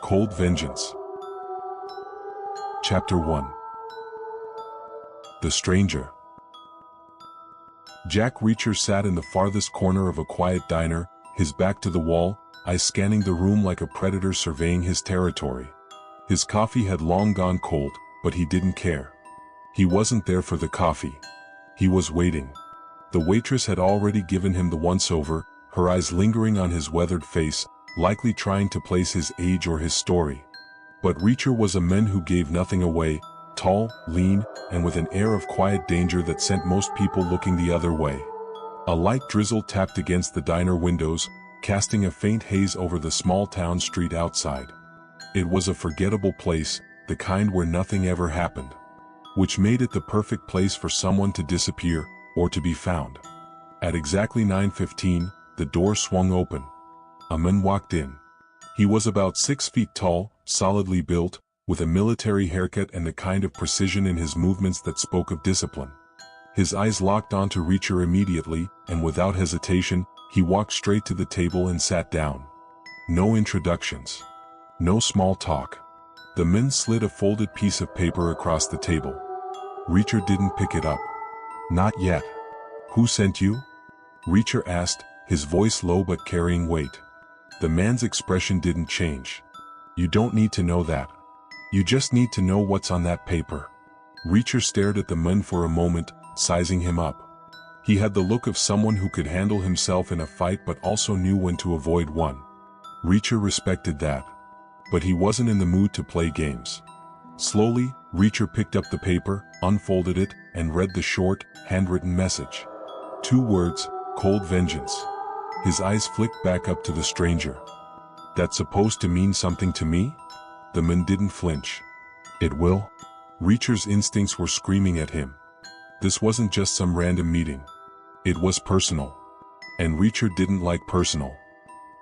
Cold Vengeance. Chapter 1. The Stranger. Jack Reacher sat in the farthest corner of a quiet diner, his back to the wall, eyes scanning the room like a predator surveying his territory. His coffee had long gone cold, but he didn't care. He wasn't there for the coffee. He was waiting. The waitress had already given him the once-over, her eyes lingering on his weathered face, likely trying to place his age or his story. But Reacher was a man who gave nothing away, tall, lean, and with an air of quiet danger that sent most people looking the other way. A light drizzle tapped against the diner windows, casting a faint haze over the small town street outside. It was a forgettable place, the kind where nothing ever happened. Which made it the perfect place for someone to disappear, or to be found. At exactly 9:15, the door swung open. A man walked in. He was about 6 feet tall, solidly built, with a military haircut and the kind of precision in his movements that spoke of discipline. His eyes locked onto Reacher immediately, and without hesitation, he walked straight to the table and sat down. No introductions. No small talk. The man slid a folded piece of paper across the table. Reacher didn't pick it up. Not yet. Who sent you? Reacher asked, his voice low but carrying weight. The man's expression didn't change. You don't need to know that. You just need to know what's on that paper. Reacher stared at the man for a moment, sizing him up. He had the look of someone who could handle himself in a fight but also knew when to avoid one. Reacher respected that. But he wasn't in the mood to play games. Slowly, Reacher picked up the paper, unfolded it, and read the short, handwritten message. 2 words, Cold Vengeance. His eyes flicked back up to the stranger. That's supposed to mean something to me? The man didn't flinch. It will? Reacher's instincts were screaming at him. This wasn't just some random meeting. It was personal. And Reacher didn't like personal.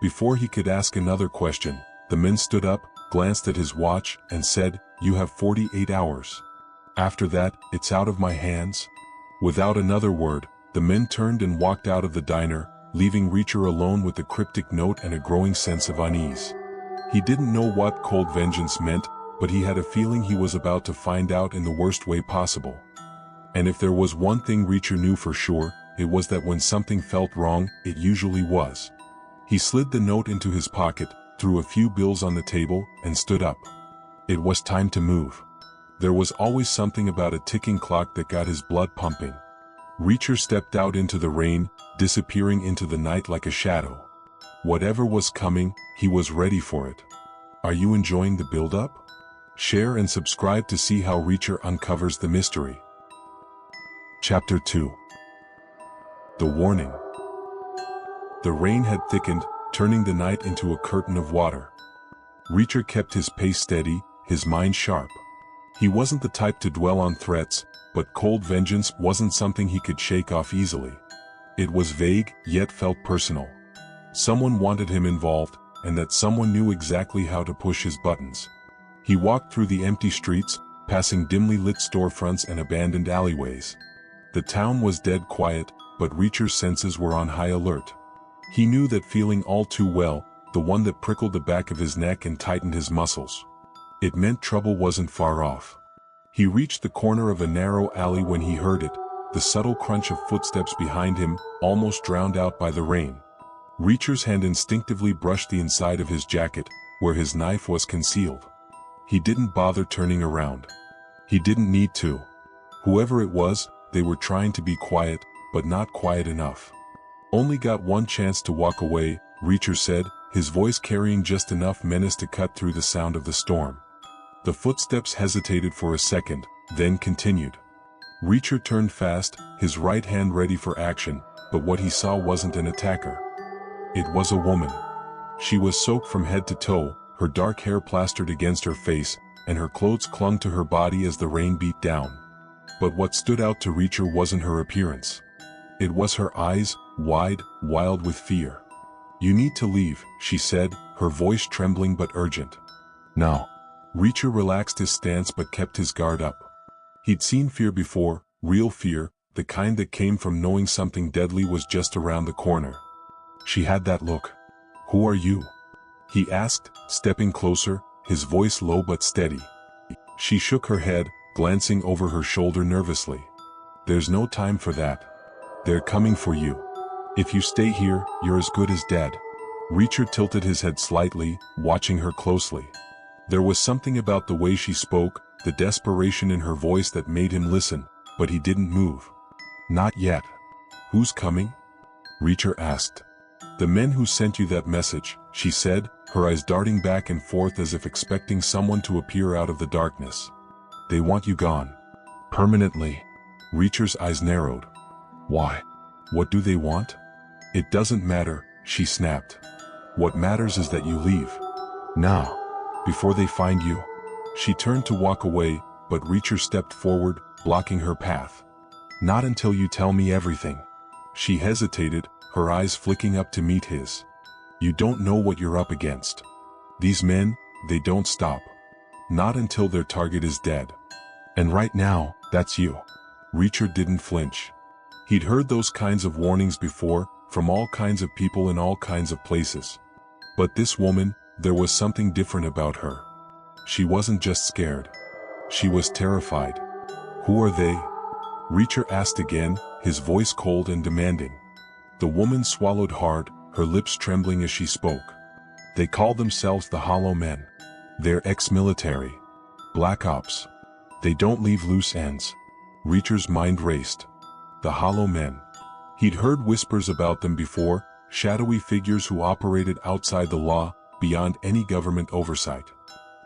Before he could ask another question, the man stood up, glanced at his watch, and said, "You have 48 hours. After that, it's out of my hands." Without another word, the man turned and walked out of the diner, leaving Reacher alone with the cryptic note and a growing sense of unease. He didn't know what cold vengeance meant, but he had a feeling he was about to find out in the worst way possible. And if there was one thing Reacher knew for sure, it was that when something felt wrong, it usually was. He slid the note into his pocket, threw a few bills on the table, and stood up. It was time to move. There was always something about a ticking clock that got his blood pumping. Reacher stepped out into the rain, disappearing into the night like a shadow. Whatever was coming, he was ready for it. Are you enjoying the build-up? Share and subscribe to see how Reacher uncovers the mystery. Chapter 2. The Warning. The rain had thickened, turning the night into a curtain of water. Reacher kept his pace steady, his mind sharp. He wasn't the type to dwell on threats, but cold vengeance wasn't something he could shake off easily. It was vague, yet felt personal. Someone wanted him involved, and that someone knew exactly how to push his buttons. He walked through the empty streets, passing dimly lit storefronts and abandoned alleyways. The town was dead quiet, but Reacher's senses were on high alert. He knew that feeling all too well, the one that prickled the back of his neck and tightened his muscles. It meant trouble wasn't far off. He reached the corner of a narrow alley when he heard it, the subtle crunch of footsteps behind him, almost drowned out by the rain. Reacher's hand instinctively brushed the inside of his jacket, where his knife was concealed. He didn't bother turning around. He didn't need to. Whoever it was, they were trying to be quiet, but not quiet enough. Only got one chance to walk away, Reacher said, his voice carrying just enough menace to cut through the sound of the storm. The footsteps hesitated for a second, then continued. Reacher turned fast, his right hand ready for action, but what he saw wasn't an attacker. It was a woman. She was soaked from head to toe, her dark hair plastered against her face, and her clothes clung to her body as the rain beat down. But what stood out to Reacher wasn't her appearance. It was her eyes, wide, wild with fear. "You need to leave," she said, her voice trembling but urgent. "Now." Reacher relaxed his stance but kept his guard up. He'd seen fear before, real fear, the kind that came from knowing something deadly was just around the corner. She had that look. "Who are you?" he asked, stepping closer, his voice low but steady. She shook her head, glancing over her shoulder nervously. "There's no time for that. They're coming for you. If you stay here, you're as good as dead." Reacher tilted his head slightly, watching her closely. There was something about the way she spoke, the desperation in her voice that made him listen, but he didn't move. "Not yet." "Who's coming?" Reacher asked. "The men who sent you that message," she said, her eyes darting back and forth as if expecting someone to appear out of the darkness. "They want you gone. Permanently." Reacher's eyes narrowed. "Why? What do they want?" "It doesn't matter," she snapped. "What matters is that you leave. Now. Before they find you." She turned to walk away, but Reacher stepped forward, blocking her path. "Not until you tell me everything." She hesitated, her eyes flicking up to meet his. "You don't know what you're up against. These men, they don't stop. Not until their target is dead. And right now, that's you." Reacher didn't flinch. He'd heard those kinds of warnings before, from all kinds of people in all kinds of places. But this woman, there was something different about her. She wasn't just scared. She was terrified. "Who are they?" Reacher asked again, his voice cold and demanding. The woman swallowed hard, her lips trembling as she spoke. "They call themselves the Hollow Men. They're ex-military. Black Ops. They don't leave loose ends." Reacher's mind raced. The Hollow Men. He'd heard whispers about them before, shadowy figures who operated outside the law, beyond any government oversight.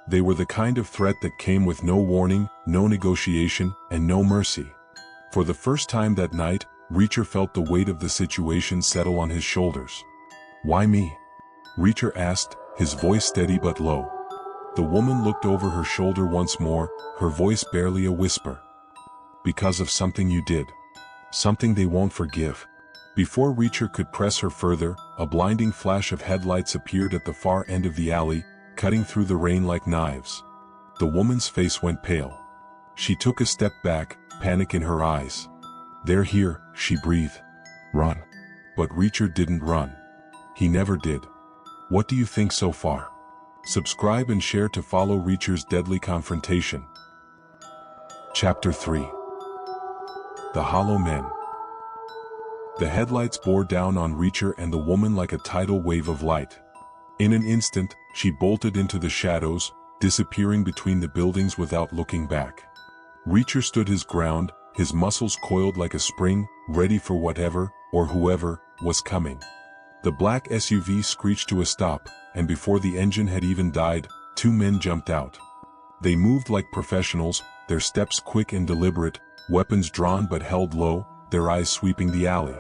They were the kind of threat that came with no warning, no negotiation, and no mercy. For the first time that night, Reacher felt the weight of the situation settle on his shoulders. "Why me?" Reacher asked, his voice steady but low. The woman looked over her shoulder once more, her voice barely a whisper. "Because of something you did. Something they won't forgive." Before Reacher could press her further, a blinding flash of headlights appeared at the far end of the alley, cutting through the rain like knives. The woman's face went pale. She took a step back, panic in her eyes. "They're here," she breathed. "Run." But Reacher didn't run. He never did. What do you think so far? Subscribe and share to follow Reacher's deadly confrontation. Chapter 3. The Hollow Men. The headlights bore down on Reacher and the woman like a tidal wave of light. In an instant, she bolted into the shadows, disappearing between the buildings without looking back. Reacher stood his ground, his muscles coiled like a spring, ready for whatever, or whoever, was coming. The black SUV screeched to a stop, and before the engine had even died, two men jumped out. They moved like professionals, their steps quick and deliberate, weapons drawn but held low, their eyes sweeping the alley.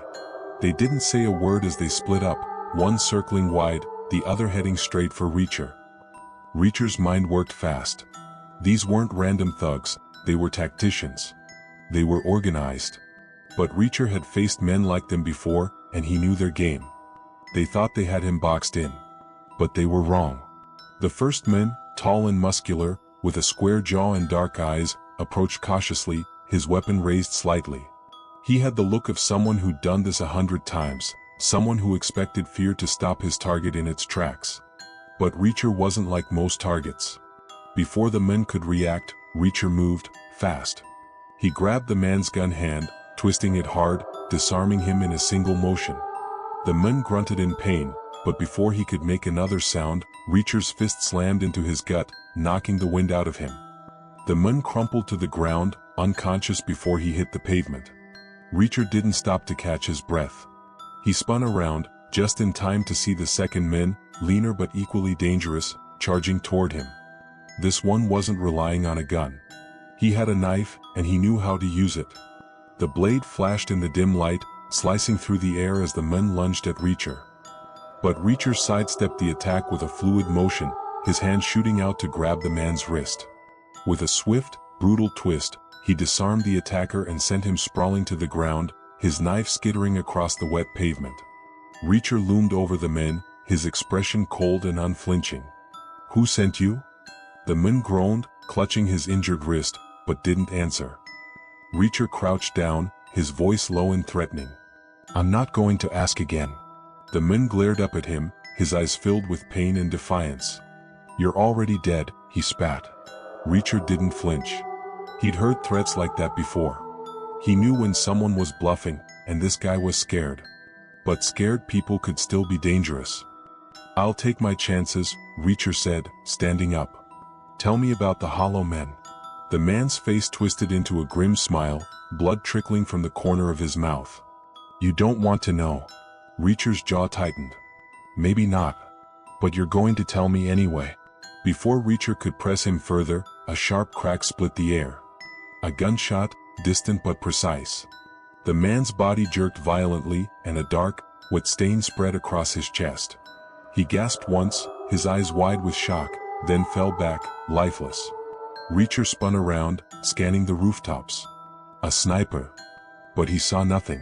They didn't say a word as they split up, one circling wide, the other heading straight for Reacher. Reacher's mind worked fast. These weren't random thugs, they were tacticians. They were organized. But Reacher had faced men like them before, and he knew their game. They thought they had him boxed in. But they were wrong. The first man, tall and muscular, with a square jaw and dark eyes, approached cautiously, his weapon raised slightly. He had the look of someone who'd done this 100 times, someone who expected fear to stop his target in its tracks. But Reacher wasn't like most targets. Before the men could react, Reacher moved, fast. He grabbed the man's gun hand, twisting it hard, disarming him in a single motion. The man grunted in pain, but before he could make another sound, Reacher's fist slammed into his gut, knocking the wind out of him. The man crumpled to the ground, unconscious before he hit the pavement. Reacher didn't stop to catch his breath. He spun around, just in time to see the second man, leaner but equally dangerous, charging toward him. This one wasn't relying on a gun. He had a knife, and he knew how to use it. The blade flashed in the dim light, slicing through the air as the man lunged at Reacher. But Reacher sidestepped the attack with a fluid motion, his hand shooting out to grab the man's wrist. With a swift, brutal twist, he disarmed the attacker and sent him sprawling to the ground, his knife skittering across the wet pavement. Reacher loomed over the men, his expression cold and unflinching. "Who sent you?" The man groaned, clutching his injured wrist, but didn't answer. Reacher crouched down, his voice low and threatening. "I'm not going to ask again." The man glared up at him, his eyes filled with pain and defiance. "You're already dead," he spat. Reacher didn't flinch. He'd heard threats like that before. He knew when someone was bluffing, and this guy was scared. But scared people could still be dangerous. "I'll take my chances," Reacher said, standing up. "Tell me about the Hollow Men." The man's face twisted into a grim smile, blood trickling from the corner of his mouth. "You don't want to know." Reacher's jaw tightened. "Maybe not. But you're going to tell me anyway." Before Reacher could press him further, a sharp crack split the air. A gunshot, distant but precise. The man's body jerked violently, and a dark, wet stain spread across his chest. He gasped once, his eyes wide with shock, then fell back, lifeless. Reacher spun around, scanning the rooftops. A sniper. But he saw nothing.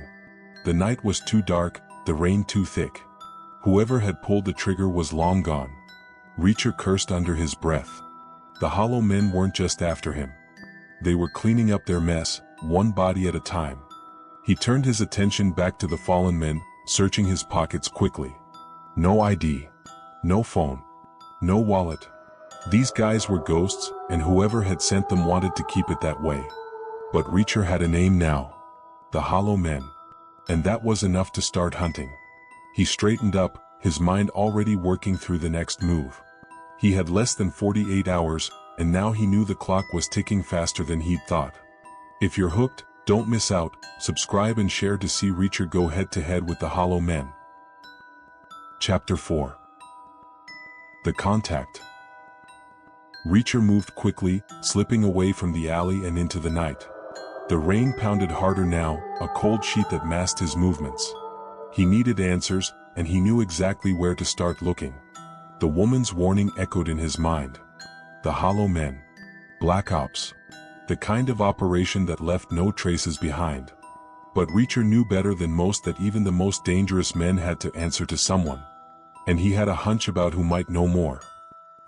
The night was too dark, the rain too thick. Whoever had pulled the trigger was long gone. Reacher cursed under his breath. The Hollow Men weren't just after him. They were cleaning up their mess, one body at a time. He turned his attention back to the fallen men, searching his pockets quickly. No ID. No phone. No wallet. These guys were ghosts, and whoever had sent them wanted to keep it that way. But Reacher had a name now. The Hollow Men. And that was enough to start hunting. He straightened up, his mind already working through the next move. He had less than 48 hours, and now he knew the clock was ticking faster than he'd thought. If you're hooked, don't miss out, subscribe and share to see Reacher go head-to-head with the Hollow Men. Chapter 4. The Contact. Reacher moved quickly, slipping away from the alley and into the night. The rain pounded harder now, a cold sheet that masked his movements. He needed answers, and he knew exactly where to start looking. The woman's warning echoed in his mind. The Hollow Men. Black Ops. The kind of operation that left no traces behind. But Reacher knew better than most that even the most dangerous men had to answer to someone. And he had a hunch about who might know more.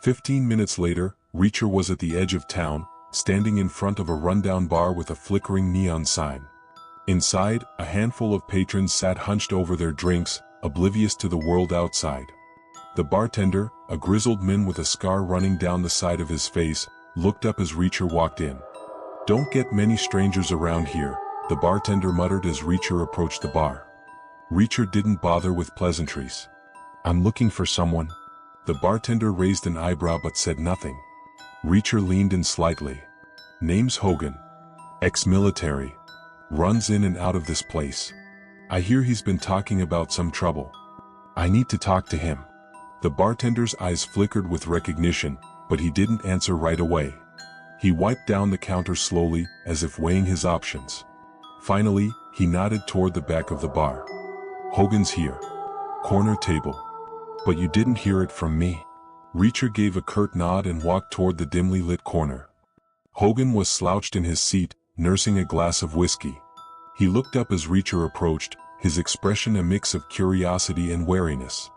15 minutes later, Reacher was at the edge of town, standing in front of a rundown bar with a flickering neon sign. Inside, a handful of patrons sat hunched over their drinks, oblivious to the world outside. The bartender, a grizzled man with a scar running down the side of his face, looked up as Reacher walked in. "Don't get many strangers around here," the bartender muttered as Reacher approached the bar. Reacher didn't bother with pleasantries. "I'm looking for someone." The bartender raised an eyebrow but said nothing. Reacher leaned in slightly. "Name's Hogan. Ex-military. Runs in and out of this place. I hear he's been talking about some trouble. I need to talk to him." The bartender's eyes flickered with recognition, but he didn't answer right away. He wiped down the counter slowly, as if weighing his options. Finally, he nodded toward the back of the bar. "Hogan's here. Corner table. But you didn't hear it from me." Reacher gave a curt nod and walked toward the dimly lit corner. Hogan was slouched in his seat, nursing a glass of whiskey. He looked up as Reacher approached, his expression a mix of curiosity and wariness.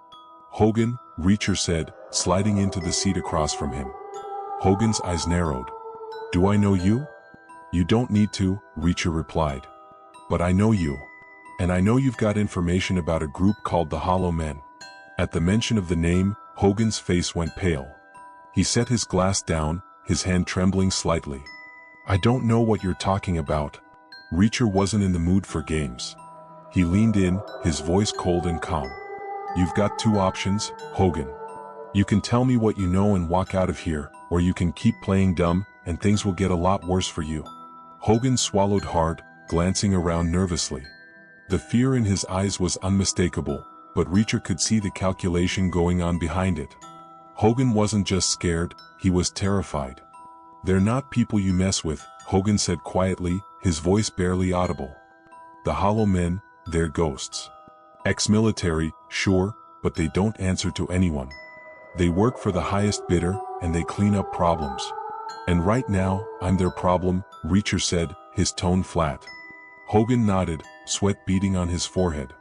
"Hogan," Reacher said, sliding into the seat across from him. Hogan's eyes narrowed. "Do I know you?" "You don't need to," Reacher replied. "But I know you. And I know you've got information about a group called the Hollow Men." At the mention of the name, Hogan's face went pale. He set his glass down, his hand trembling slightly. "I don't know what you're talking about." Reacher wasn't in the mood for games. He leaned in, his voice cold and calm. "You've got two options, Hogan. You can tell me what you know and walk out of here, or you can keep playing dumb, and things will get a lot worse for you." Hogan swallowed hard, glancing around nervously. The fear in his eyes was unmistakable, but Reacher could see the calculation going on behind it. Hogan wasn't just scared, he was terrified. "They're not people you mess with," Hogan said quietly, his voice barely audible. "The Hollow Men, they're ghosts. Ex-military, sure, but they don't answer to anyone. They work for the highest bidder, and they clean up problems. And right now, I'm their problem," Reacher said, his tone flat. Hogan nodded, sweat beading on his forehead.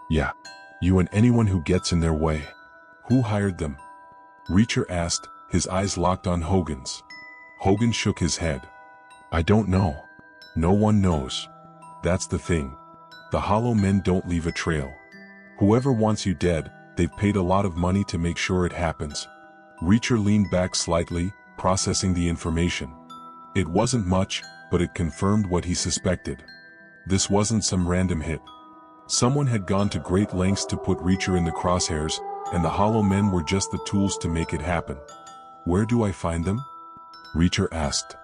"Yeah. You and anyone who gets in their way." "Who hired them?" Reacher asked, his eyes locked on Hogan's. Hogan shook his head. "I don't know. No one knows. That's the thing. The Hollow Men don't leave a trail. Whoever wants you dead, they've paid a lot of money to make sure it happens. Reacher leaned back slightly, processing the information. It wasn't much, but it confirmed what he suspected. This wasn't some random hit. Someone had gone to great lengths to put Reacher in the crosshairs, and the Hollow Men were just the tools to make it happen. Where do I find them? Reacher asked.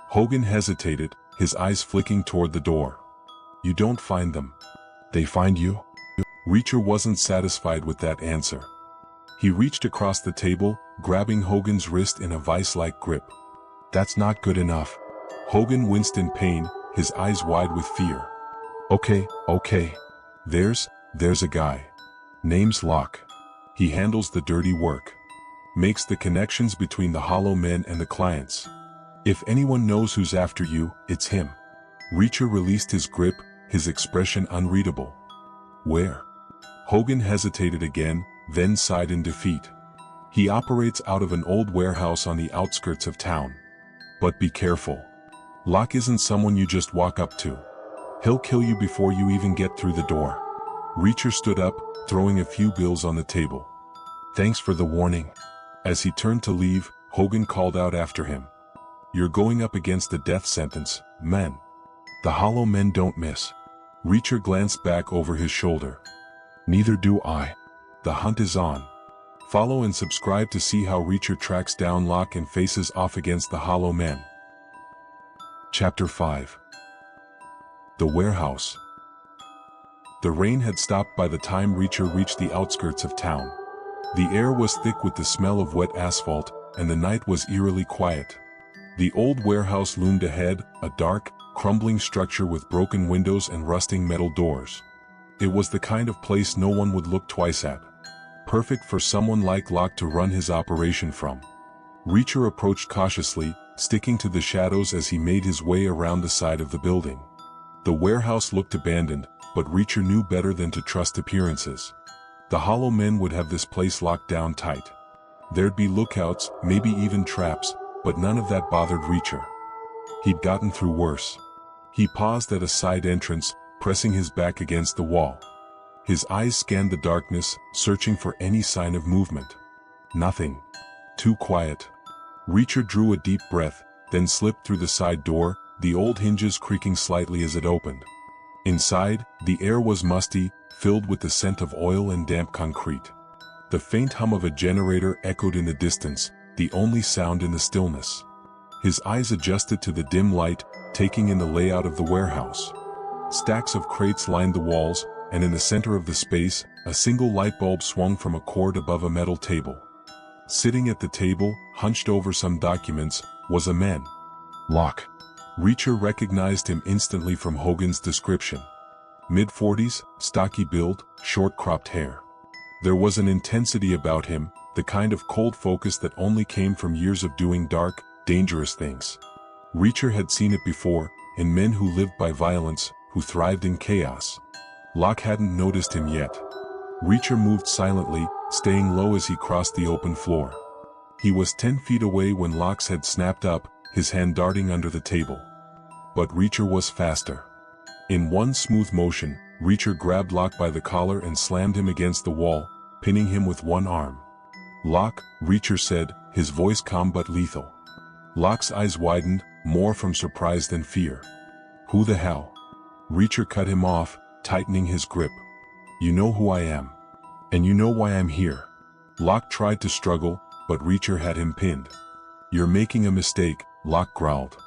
Hogan hesitated, his eyes flicking toward the door. You don't find them. They find you? Reacher wasn't satisfied with that answer. He reached across the table, grabbing Hogan's wrist in a vice-like grip. That's not good enough. Hogan winced in pain, his eyes wide with fear. Okay. There's a guy. Name's Locke. He handles the dirty work. Makes the connections between the Hollow Men and the clients. If anyone knows who's after you, it's him. Reacher released his grip, his expression unreadable. Where? Hogan hesitated again, then sighed in defeat. He operates out of an old warehouse on the outskirts of town. But be careful. Locke isn't someone you just walk up to. He'll kill you before you even get through the door. Reacher stood up, throwing a few bills on the table. Thanks for the warning. As he turned to leave, Hogan called out after him. You're going up against a death sentence, men. The Hollow Men don't miss. Reacher glanced back over his shoulder. Neither do I. The hunt is on. Follow and subscribe to see how Reacher tracks down Locke and faces off against the Hollow Men. Chapter 5. The Warehouse. The rain had stopped by the time Reacher reached the outskirts of town. The air was thick with the smell of wet asphalt, and the night was eerily quiet. The old warehouse loomed ahead, a dark, crumbling structure with broken windows and rusting metal doors. It was the kind of place no one would look twice at. Perfect for someone like Locke to run his operation from. Reacher approached cautiously, sticking to the shadows as he made his way around the side of the building. The warehouse looked abandoned, but Reacher knew better than to trust appearances. The Hollow Men would have this place locked down tight. There'd be lookouts, maybe even traps, but none of that bothered Reacher. He'd gotten through worse. He paused at a side entrance, pressing his back against the wall. His eyes scanned the darkness, searching for any sign of movement. Nothing. Too quiet. Reacher drew a deep breath, then slipped through the side door, the old hinges creaking slightly as it opened. Inside, the air was musty, filled with the scent of oil and damp concrete. The faint hum of a generator echoed in the distance, the only sound in the stillness. His eyes adjusted to the dim light, taking in the layout of the warehouse. Stacks of crates lined the walls, and in the center of the space, a single light bulb swung from a cord above a metal table. Sitting at the table, hunched over some documents, was a man. Locke. Reacher recognized him instantly from Hogan's description. Mid-40s, stocky build, short-cropped hair. There was an intensity about him, the kind of cold focus that only came from years of doing dark, dangerous things. Reacher had seen it before, in men who lived by violence, who thrived in chaos. Locke hadn't noticed him yet. Reacher moved silently, staying low as he crossed the open floor. He was 10 feet away when Locke's head snapped up, his hand darting under the table. But Reacher was faster. In one smooth motion, Reacher grabbed Locke by the collar and slammed him against the wall, pinning him with one arm. Locke, Reacher said, his voice calm but lethal. Locke's eyes widened, more from surprise than fear. Who the hell? Reacher cut him off, tightening his grip. You know who I am. And you know why I'm here. Locke tried to struggle, but Reacher had him pinned. You're making a mistake, Locke growled.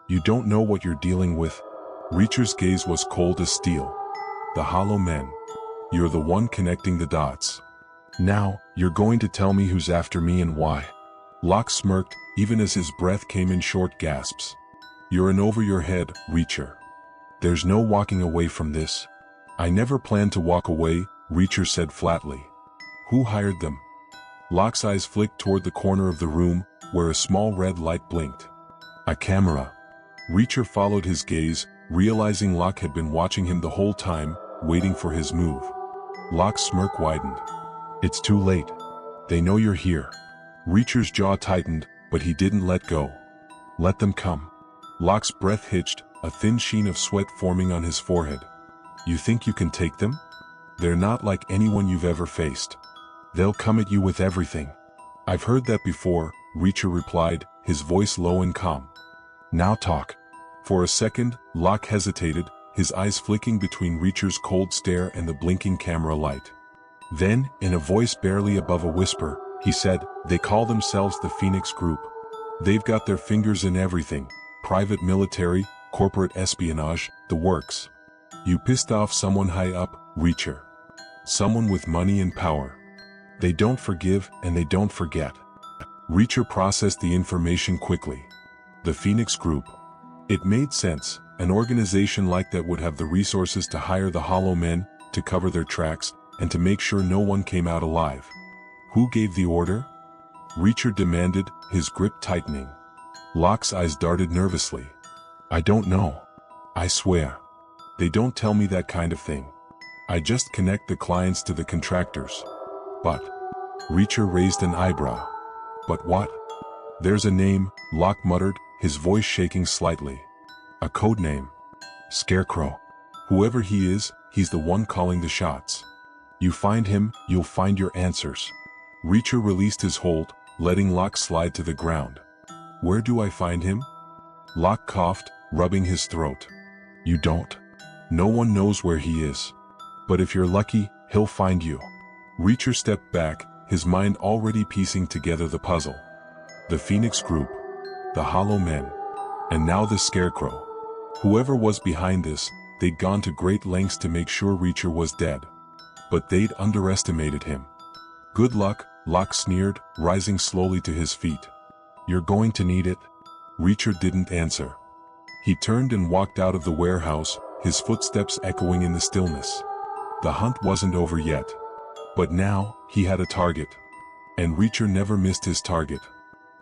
You don't know what you're dealing with. Reacher's gaze was cold as steel. The Hollow Men. You're the one connecting the dots. Now, you're going to tell me who's after me and why. Locke smirked, even as his breath came in short gasps. You're in over your head, Reacher. There's no walking away from this. I never planned to walk away, Reacher said flatly. Who hired them? Locke's eyes flicked toward the corner of the room, where a small red light blinked. A camera. Reacher followed his gaze, realizing Locke had been watching him the whole time, waiting for his move. Locke's smirk widened. It's too late. They know you're here. Reacher's jaw tightened, but he didn't let go. Let them come. Locke's breath hitched, a thin sheen of sweat forming on his forehead. You think you can take them? They're not like anyone you've ever faced. They'll come at you with everything. I've heard that before, Reacher replied, his voice low and calm. Now talk. For a second, Locke hesitated, his eyes flicking between Reacher's cold stare and the blinking camera light. Then, in a voice barely above a whisper, he said, they call themselves the Phoenix Group. They've got their fingers in everything, private military, corporate espionage, the works. You pissed off someone high up, Reacher. Someone with money and power. They don't forgive and they don't forget. Reacher processed the information quickly. The Phoenix Group. It made sense. An organization like that would have the resources to hire the Hollow Men, to cover their tracks, and to make sure no one came out alive. Who gave the order? Reacher demanded, his grip tightening. Locke's eyes darted nervously. I don't know. I swear. They don't tell me that kind of thing. I just connect the clients to the contractors. But... Reacher raised an eyebrow. But what? There's a name, Locke muttered, his voice shaking slightly. A codename. Scarecrow. Whoever he is, he's the one calling the shots. You find him, you'll find your answers. Reacher released his hold, letting Locke slide to the ground. Where do I find him? Locke coughed, rubbing his throat. You don't. No one knows where he is. But if you're lucky, he'll find you. Reacher stepped back, his mind already piecing together the puzzle. The Phoenix Group. The Hollow Men. And now the Scarecrow. Whoever was behind this, they'd gone to great lengths to make sure Reacher was dead. But they'd underestimated him. Good luck, Locke sneered, rising slowly to his feet. You're going to need it. Reacher didn't answer. He turned and walked out of the warehouse, his footsteps echoing in the stillness. The hunt wasn't over yet. But now, he had a target. And Reacher never missed his target.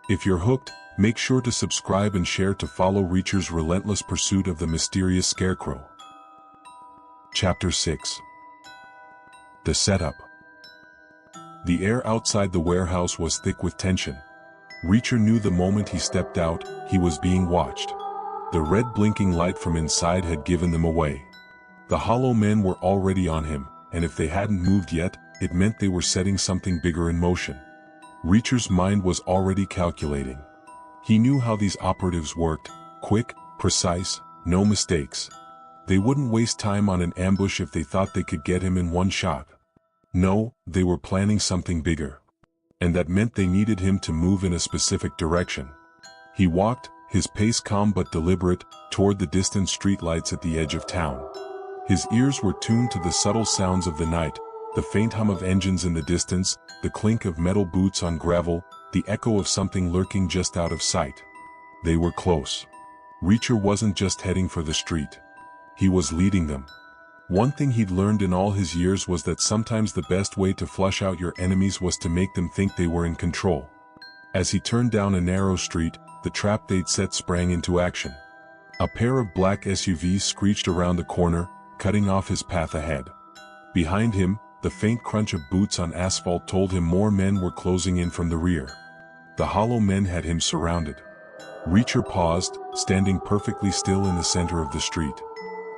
If you're hooked, make sure to subscribe and share to follow Reacher's relentless pursuit of the mysterious Scarecrow. Chapter 6. The Setup. The air outside the warehouse was thick with tension. Reacher knew the moment he stepped out, he was being watched. The red blinking light from inside had given them away. The Hollow Men were already on him, and if they hadn't moved yet, it meant they were setting something bigger in motion. Reacher's mind was already calculating. He knew how these operatives worked, quick, precise, no mistakes. They wouldn't waste time on an ambush if they thought they could get him in one shot. No, they were planning something bigger. And that meant they needed him to move in a specific direction. He walked, his pace calm but deliberate, toward the distant streetlights at the edge of town. His ears were tuned to the subtle sounds of the night, the faint hum of engines in the distance, the clink of metal boots on gravel, the echo of something lurking just out of sight. They were close. Reacher wasn't just heading for the street. He was leading them. One thing he'd learned in all his years was that sometimes the best way to flush out your enemies was to make them think they were in control. As he turned down a narrow street, the trap they'd set sprang into action. A pair of black SUVs screeched around the corner, cutting off his path ahead. Behind him, the faint crunch of boots on asphalt told him more men were closing in from the rear. The Hollow Men had him surrounded. Reacher paused, standing perfectly still in the center of the street.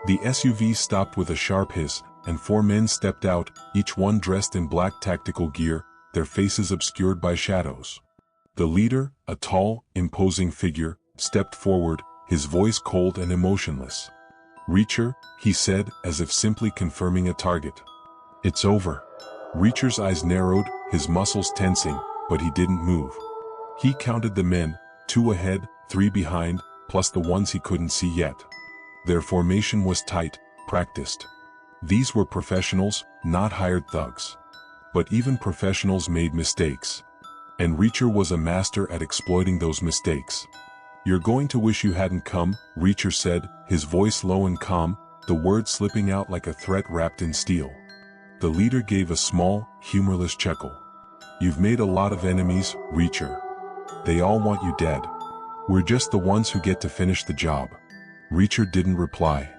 The SUV stopped with a sharp hiss, and 4 men stepped out, each one dressed in black tactical gear, their faces obscured by shadows. The leader, a tall, imposing figure, stepped forward, his voice cold and emotionless. Reacher, he said, as if simply confirming a target. It's over. Reacher's eyes narrowed, his muscles tensing, but he didn't move. He counted the men, 2 ahead, 3 behind, plus the ones he couldn't see yet. Their formation was tight, practiced. These were professionals, not hired thugs. But even professionals made mistakes. And Reacher was a master at exploiting those mistakes. You're going to wish you hadn't come, Reacher said, his voice low and calm, the words slipping out like a threat wrapped in steel. The leader gave a small, humorless chuckle. You've made a lot of enemies, Reacher. They all want you dead. We're just the ones who get to finish the job. Reacher didn't reply.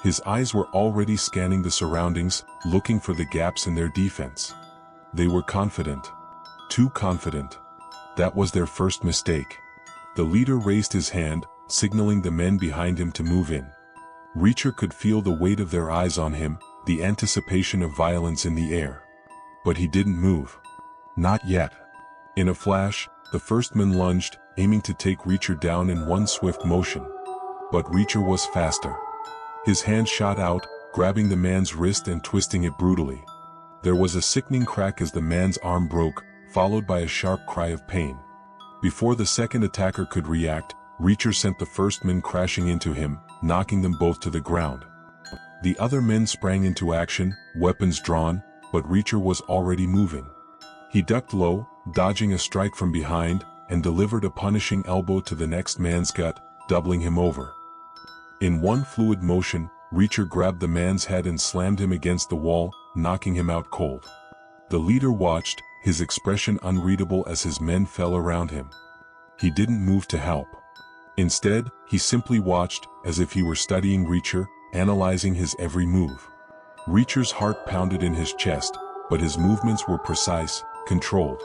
His eyes were already scanning the surroundings, looking for the gaps in their defense. They were confident. Too confident. That was their first mistake. The leader raised his hand, signaling the men behind him to move in. Reacher could feel the weight of their eyes on him, the anticipation of violence in the air. But he didn't move. Not yet. In a flash, the first man lunged, aiming to take Reacher down in one swift motion. But Reacher was faster. His hand shot out, grabbing the man's wrist and twisting it brutally. There was a sickening crack as the man's arm broke, followed by a sharp cry of pain. Before the second attacker could react, Reacher sent the first man crashing into him, knocking them both to the ground. The other men sprang into action, weapons drawn, but Reacher was already moving. He ducked low, dodging a strike from behind, and delivered a punishing elbow to the next man's gut, doubling him over. In one fluid motion, Reacher grabbed the man's head and slammed him against the wall, knocking him out cold. The leader watched, his expression unreadable as his men fell around him. He didn't move to help. Instead, he simply watched, as if he were studying Reacher, analyzing his every move. Reacher's heart pounded in his chest, but his movements were precise, controlled.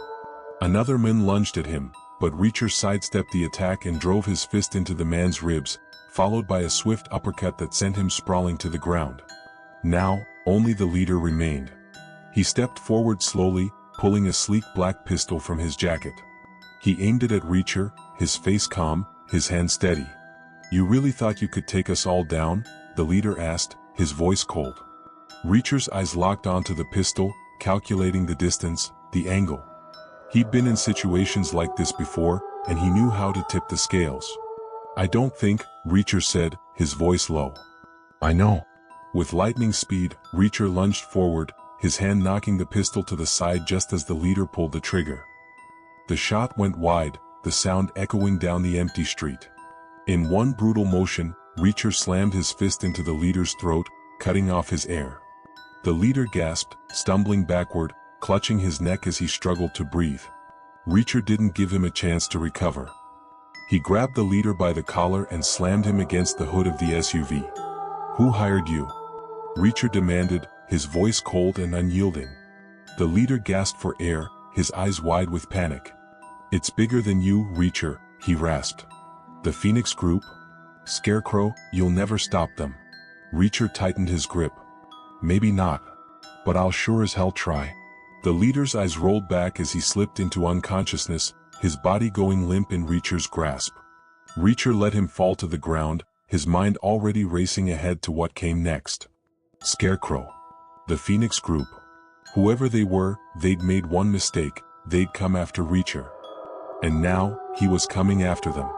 Another man lunged at him, but Reacher sidestepped the attack and drove his fist into the man's ribs, followed by a swift uppercut that sent him sprawling to the ground. Now, only the leader remained. He stepped forward slowly, pulling a sleek black pistol from his jacket. He aimed it at Reacher, his face calm, his hand steady. "You really thought you could take us all down?" the leader asked, his voice cold. Reacher's eyes locked onto the pistol, calculating the distance, the angle. He'd been in situations like this before, and he knew how to tip the scales. "I don't think," Reacher said, his voice low. "I know." With lightning speed, Reacher lunged forward, his hand knocking the pistol to the side just as the leader pulled the trigger. The shot went wide, the sound echoing down the empty street. In one brutal motion, Reacher slammed his fist into the leader's throat, cutting off his air. The leader gasped, stumbling backward, clutching his neck as he struggled to breathe. Reacher didn't give him a chance to recover. He grabbed the leader by the collar and slammed him against the hood of the SUV. "Who hired you?" Reacher demanded, his voice cold and unyielding. The leader gasped for air, his eyes wide with panic. "It's bigger than you, Reacher," he rasped. "The Phoenix Group? Scarecrow, you'll never stop them." Reacher tightened his grip. "Maybe not. But I'll sure as hell try." The leader's eyes rolled back as he slipped into unconsciousness, his body going limp in Reacher's grasp. Reacher let him fall to the ground, his mind already racing ahead to what came next. Scarecrow. The Phoenix Group. Whoever they were, they'd made one mistake, they'd come after Reacher. And now, he was coming after them.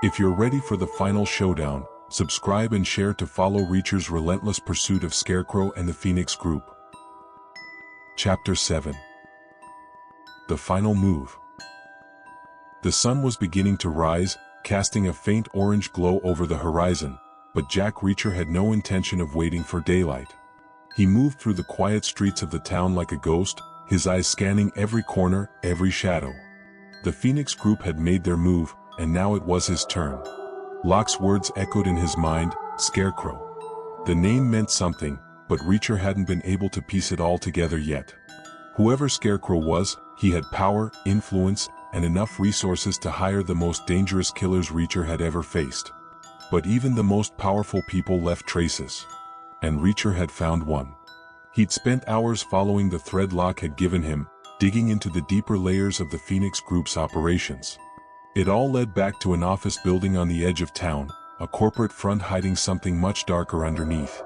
If you're ready for the final showdown, subscribe and share to follow Reacher's relentless pursuit of Scarecrow and the Phoenix Group. Chapter 7. The Final Move. The sun was beginning to rise, casting a faint orange glow over the horizon, but Jack Reacher had no intention of waiting for daylight. He moved through the quiet streets of the town like a ghost, his eyes scanning every corner, every shadow. The Phoenix Group had made their move, and now it was his turn. Locke's words echoed in his mind, Scarecrow. The name meant something, but Reacher hadn't been able to piece it all together yet. Whoever Scarecrow was, he had power, influence, and enough resources to hire the most dangerous killers Reacher had ever faced. But even the most powerful people left traces. And Reacher had found one. He'd spent hours following the thread Locke had given him, digging into the deeper layers of the Phoenix Group's operations. It all led back to an office building on the edge of town, a corporate front hiding something much darker underneath.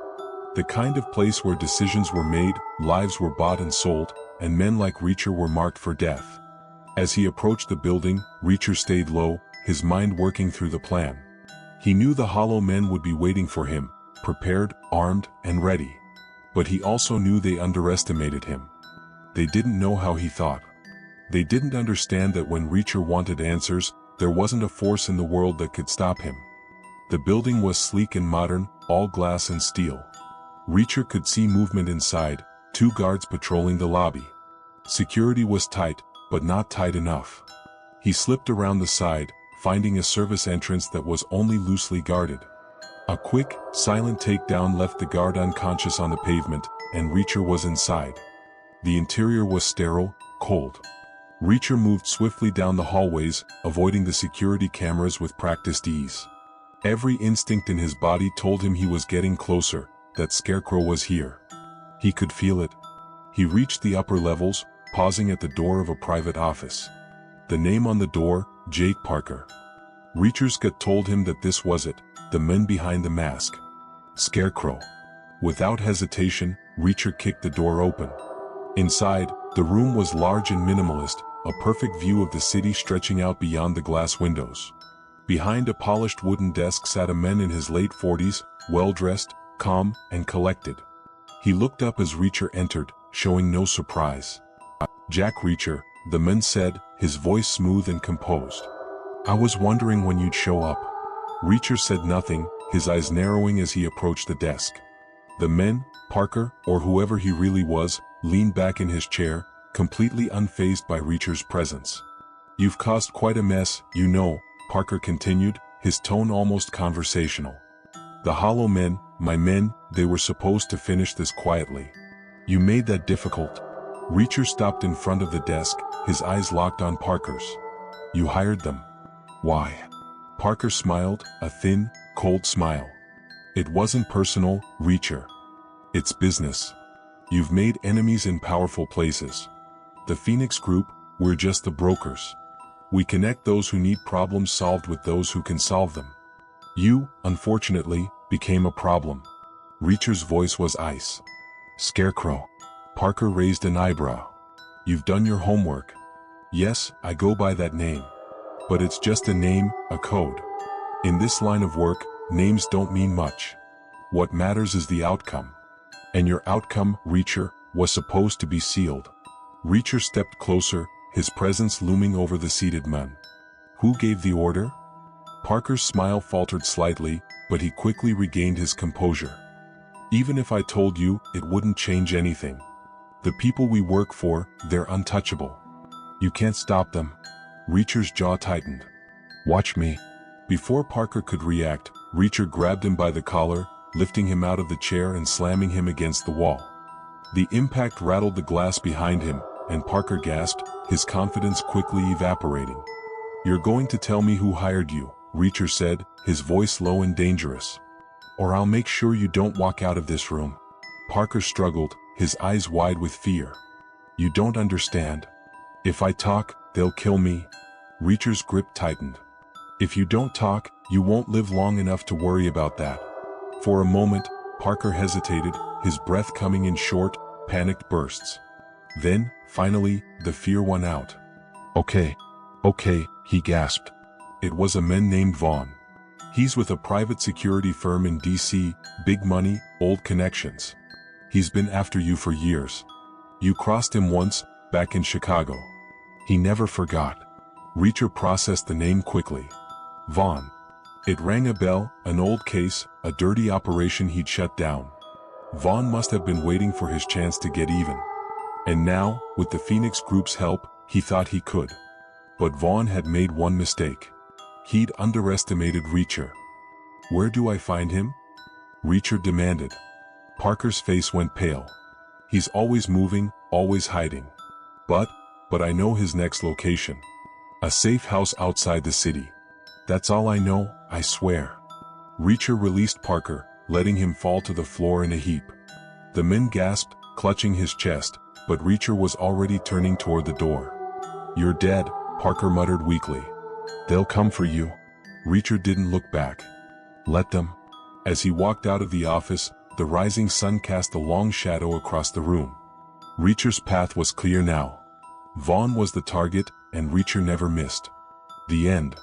The kind of place where decisions were made, lives were bought and sold, and men like Reacher were marked for death. As he approached the building, Reacher stayed low, his mind working through the plan. He knew the Hollow Men would be waiting for him, prepared, armed, and ready. But he also knew they underestimated him. They didn't know how he thought. They didn't understand that when Reacher wanted answers, there wasn't a force in the world that could stop him. The building was sleek and modern, all glass and steel. Reacher could see movement inside, 2 guards patrolling the lobby. Security was tight, but not tight enough. He slipped around the side, finding a service entrance that was only loosely guarded. A quick, silent takedown left the guard unconscious on the pavement, and Reacher was inside. The interior was sterile, cold. Reacher moved swiftly down the hallways, avoiding the security cameras with practiced ease. Every instinct in his body told him he was getting closer, that Scarecrow was here. He could feel it. He reached the upper levels, pausing at the door of a private office. The name on the door, Jake Parker. Reacher's gut told him that this was it, the man behind the mask. Scarecrow. Without hesitation, Reacher kicked the door open. Inside, the room was large and minimalist, a perfect view of the city stretching out beyond the glass windows. Behind a polished wooden desk sat a man in his late 40s, well-dressed, calm, and collected. He looked up as Reacher entered, showing no surprise. "Jack Reacher," the man said, his voice smooth and composed. "I was wondering when you'd show up." Reacher said nothing, his eyes narrowing as he approached the desk. The man, Parker, or whoever he really was, leaned back in his chair, completely unfazed by Reacher's presence. "You've caused quite a mess, you know," Parker continued, his tone almost conversational. "The Hollow Men, my men, they were supposed to finish this quietly. You made that difficult." Reacher stopped in front of the desk, his eyes locked on Parker's. "You hired them. Why?" Parker smiled, a thin, cold smile. "It wasn't personal, Reacher. It's business. You've made enemies in powerful places. The Phoenix Group, we're just the brokers. We connect those who need problems solved with those who can solve them. You, unfortunately, became a problem." Reacher's voice was ice. "Scarecrow." Parker raised an eyebrow. "You've done your homework." "Yes, I go by that name. But it's just a name, a code. In this line of work, names don't mean much. What matters is the outcome. And your outcome, Reacher, was supposed to be sealed." Reacher stepped closer, his presence looming over the seated man. "Who gave the order?" Parker's smile faltered slightly, but he quickly regained his composure. "Even if I told you, it wouldn't change anything. The people we work for, they're untouchable. You can't stop them." Reacher's jaw tightened. "Watch me." Before Parker could react, Reacher grabbed him by the collar, lifting him out of the chair and slamming him against the wall. The impact rattled the glass behind him, and Parker gasped, his confidence quickly evaporating. "You're going to tell me who hired you," Reacher said, his voice low and dangerous. "Or I'll make sure you don't walk out of this room." Parker struggled, his eyes wide with fear. "You don't understand. If I talk, they'll kill me." Reacher's grip tightened. "If you don't talk, you won't live long enough to worry about that." For a moment, Parker hesitated, his breath coming in short, panicked bursts. Then, finally, the fear won out. Okay, he gasped. It was a man named Vaughn. He's with a private security firm in DC, big money, old connections. He's been after you for years. You crossed him once, back in Chicago. He never forgot. Reacher processed the name quickly. Vaughn. It rang a bell, an old case, a dirty operation he'd shut down. Vaughn must have been waiting for his chance to get even. And now, with the Phoenix Group's help, he thought he could. But Vaughn had made one mistake. He'd underestimated Reacher. "Where do I find him?" Reacher demanded. Parker's face went pale. "He's always moving, always hiding. But I know his next location. A safe house outside the city. That's all I know, I swear." Reacher released Parker, letting him fall to the floor in a heap. The man gasped, clutching his chest, but Reacher was already turning toward the door. "You're dead," Parker muttered weakly. "They'll come for you." Reacher didn't look back. "Let them." As he walked out of the office, the rising sun cast a long shadow across the room. Reacher's path was clear now. Vaughn was the target, and Reacher never missed. The end.